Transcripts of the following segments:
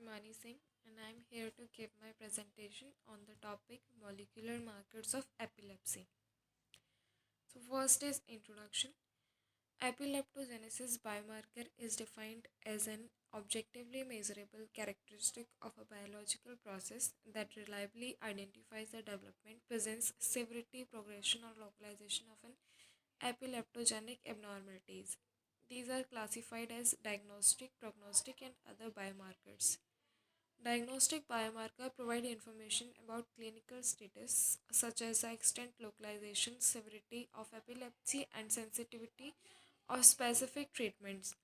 Mani Singh and I am here to give my presentation on the topic molecular markers of epilepsy. So first is introduction. Epileptogenesis biomarker is defined as an objectively measurable characteristic of a biological process that reliably identifies the development, presence, severity, progression or localization of an epileptogenic abnormalities. These are classified as diagnostic, prognostic and other biomarkers. Diagnostic biomarker provide information about clinical status such as the extent, localization, severity of epilepsy and sensitivity of specific treatments.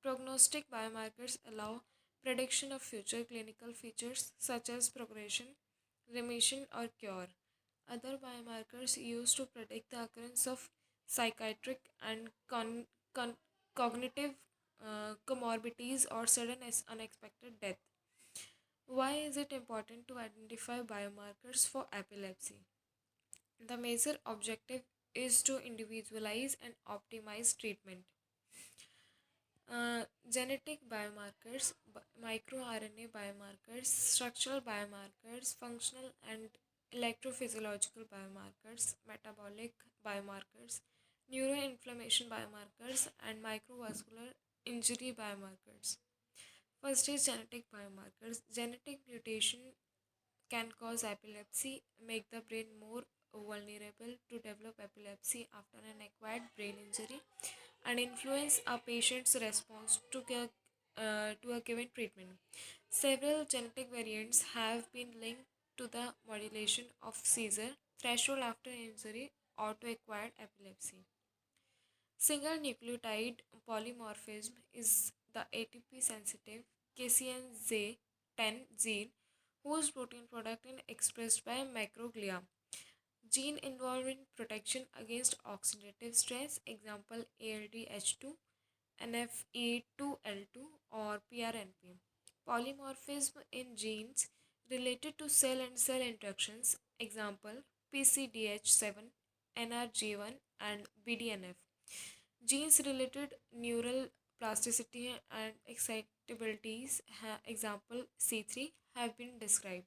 Prognostic biomarkers allow prediction of future clinical features such as progression, remission or cure. Other biomarkers used to predict the occurrence of psychiatric and con- cognitive comorbidities or sudden unexpected death. Why is it important to identify biomarkers for epilepsy? The major objective is to individualize and optimize treatment. Genetic biomarkers, microRNA biomarkers, structural biomarkers, functional and electrophysiological biomarkers, metabolic biomarkers, neuroinflammation biomarkers, and microvascular injury biomarkers. First is genetic biomarkers. Genetic mutation can cause epilepsy, make the brain more vulnerable to develop epilepsy after an acquired brain injury, and influence a patient's response to a given treatment. Several genetic variants have been linked to the modulation of seizure threshold after injury or to acquired epilepsy. Single nucleotide polymorphism is the ATP sensitive KCNZ10 gene whose protein product is expressed by microglia. Gene involved in protection against oxidative stress, example ALDH2, NFE2L2 or PRNP. Polymorphism in genes related to cell and cell interactions, example PCDH7, NRG1 and BDNF. Genes related neural plasticity and excitabilities, example C3, have been described.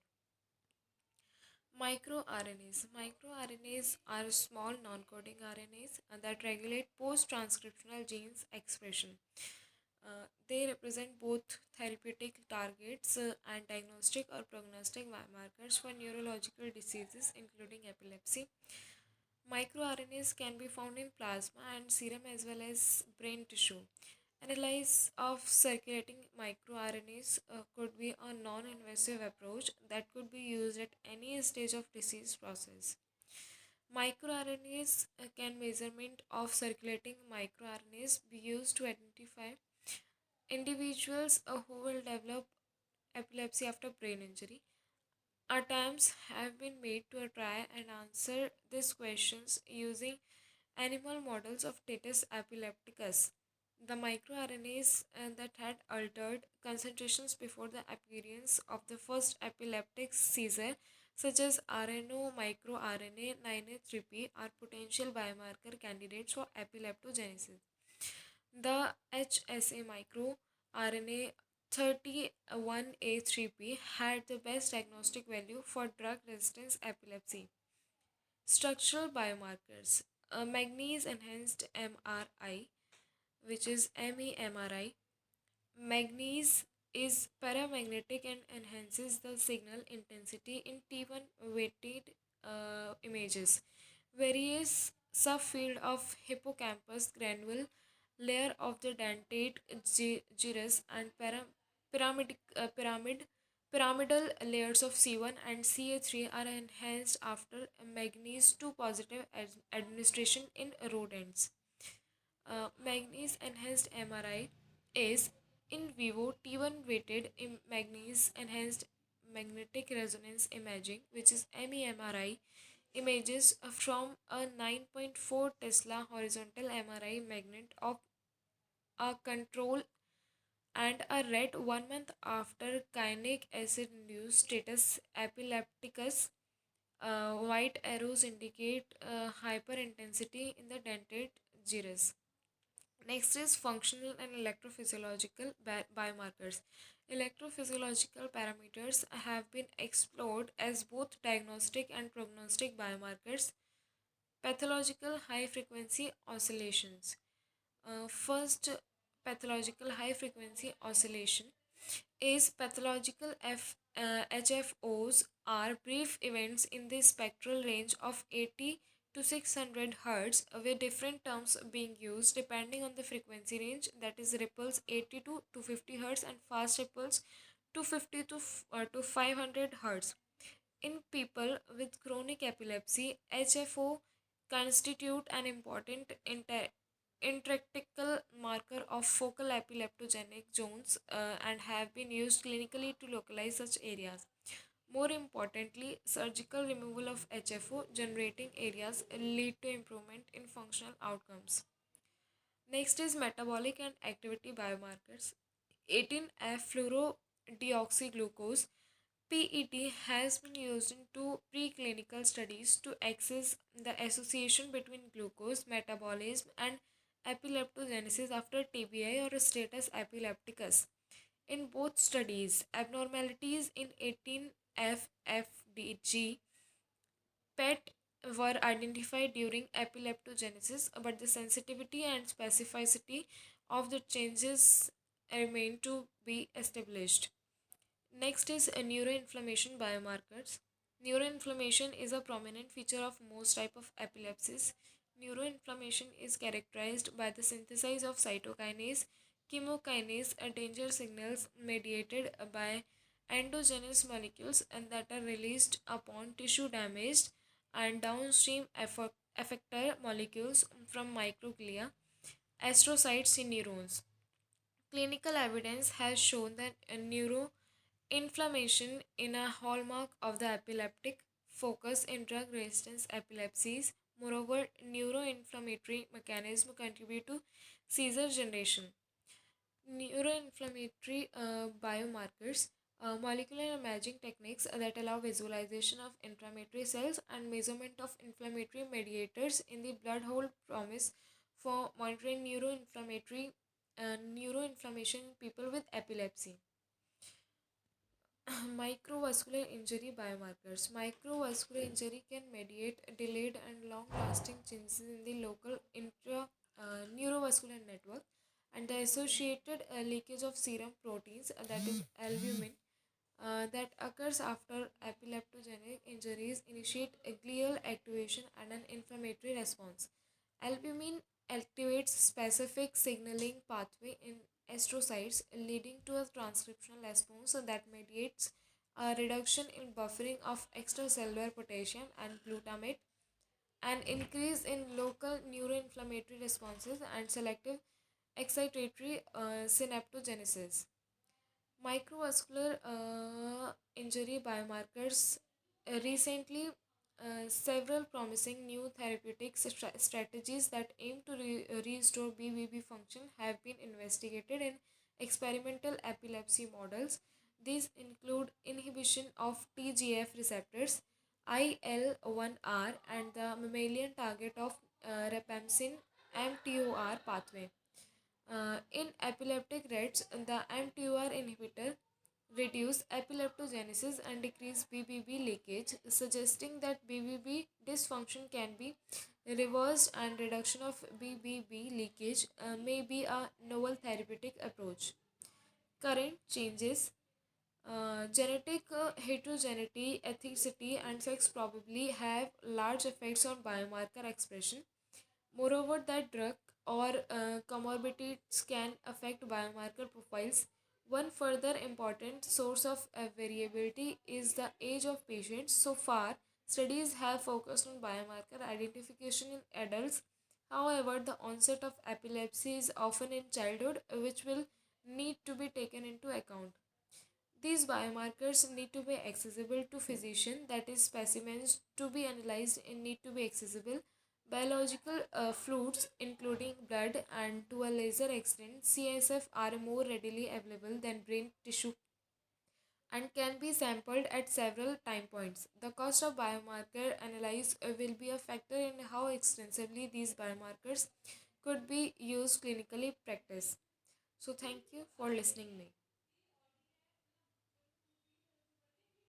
MicroRNAs. MicroRNAs are small non coding RNAs that regulate post transcriptional genes expression. They represent both therapeutic targets and diagnostic or prognostic biomarkers for neurological diseases, including epilepsy. MicroRNAs can be found in plasma and serum as well as brain tissue. Analysis of circulating microRNAs could be a non invasive approach that could be used at any stage of disease process. MicroRNAs can measurement of circulating microRNAs be used to identify individuals who will develop epilepsy after brain injury. Attempts have been made to try and answer these questions using animal models of Tetanus epilepticus. The microRNAs that had altered concentrations before the appearance of the first epileptic seizure, such as RNO microRNA 9A3P, are potential biomarker candidates for epileptogenesis. The HSA microRNA 31A3P had the best diagnostic value for drug resistant epilepsy. Structural biomarkers. Manganese enhanced MRI, which is MEMRI. Manganese is paramagnetic and enhances the signal intensity in T1 weighted images. Various subfield of hippocampus granule, layer of the dentate gyrus and pyramidal layers of C1 and CA3 are enhanced after manganese 2 positive administration in rodents. Manganese enhanced MRI is in vivo T1 weighted manganese enhanced magnetic resonance imaging, which is MEMRI, images from a 9.4 Tesla horizontal MRI magnet of a control and a rat 1 month after cyanic acid induced status epilepticus. White arrows indicate hyperintensity in the dentate gyrus. Next is functional and electrophysiological biomarkers. Electrophysiological parameters have been explored as both diagnostic and prognostic biomarkers. Pathological high frequency oscillations. First, pathological high frequency oscillation is pathological HFOs are brief events in the spectral range of 80 to 600 Hz, with different terms being used depending on the frequency range, that is ripples 80 to 250 Hz and fast ripples 250 to 500 Hz. In people with chronic epilepsy, HFO constitute an important intractable marker of focal epileptogenic zones and have been used clinically to localize such areas. More importantly, surgical removal of HFO generating areas lead to improvement in functional outcomes. Next is metabolic and activity biomarkers. 18F fluorodeoxyglucose PET has been used in two preclinical studies to assess the association between glucose metabolism and epileptogenesis after TBI or status epilepticus. In both studies, abnormalities in 18FFDG PET were identified during epileptogenesis, but the sensitivity and specificity of the changes remain to be established. Next is neuroinflammation biomarkers. Neuroinflammation is a prominent feature of most type of epilepsies. Neuroinflammation is characterized by the synthesis of cytokinase, chemokinase, and danger signals mediated by endogenous molecules and that are released upon tissue damage and downstream effector molecules from microglia, astrocytes in neurons. Clinical evidence has shown that inflammation in a hallmark of the epileptic focus in drug resistance epilepsies. Moreover, neuroinflammatory mechanisms contribute to seizure generation. Neuroinflammatory biomarkers, molecular imaging techniques that allow visualization of inflammatory cells and measurement of inflammatory mediators in the blood hold promise for monitoring neuroinflammation in people with epilepsy. Microvascular injury biomarkers. Microvascular injury can mediate delayed and long lasting changes in the local neurovascular network, and the associated leakage of serum proteins, that is albumin, that occurs after epileptogenic injuries initiate a glial activation and an inflammatory response. Albumin activates specific signaling pathway in astrocytes, leading to a transcriptional response that mediates a reduction in buffering of extracellular potassium and glutamate, an increase in local neuroinflammatory responses, and selective excitatory synaptogenesis. Microvascular injury biomarkers. Recently, several promising new therapeutic strategies that aim to restore BBB function have been investigated in experimental epilepsy models. These include inhibition of TGF receptors, IL1R, and the mammalian target of rapamycin mTOR pathway. In epileptic rats, the mTOR inhibitor reduce epileptogenesis and decrease BBB leakage, suggesting that BBB dysfunction can be reversed and reduction of BBB leakage may be a novel therapeutic approach. Current changes, genetic heterogeneity, ethnicity, and sex probably have large effects on biomarker expression. Moreover, that drug or comorbidities can affect biomarker profiles. One further important source of variability is the age of patients. So far, studies have focused on biomarker identification in adults. However, the onset of epilepsy is often in childhood, which will need to be taken into account. These biomarkers need to be accessible to physician, that is specimens to be analyzed and need to be accessible. Biological fluids including blood and to a lesser extent CSF are more readily available than brain tissue and can be sampled at several time points. The cost of biomarker analysis will be a factor in how extensively these biomarkers could be used clinically practice. So thank you for listening me.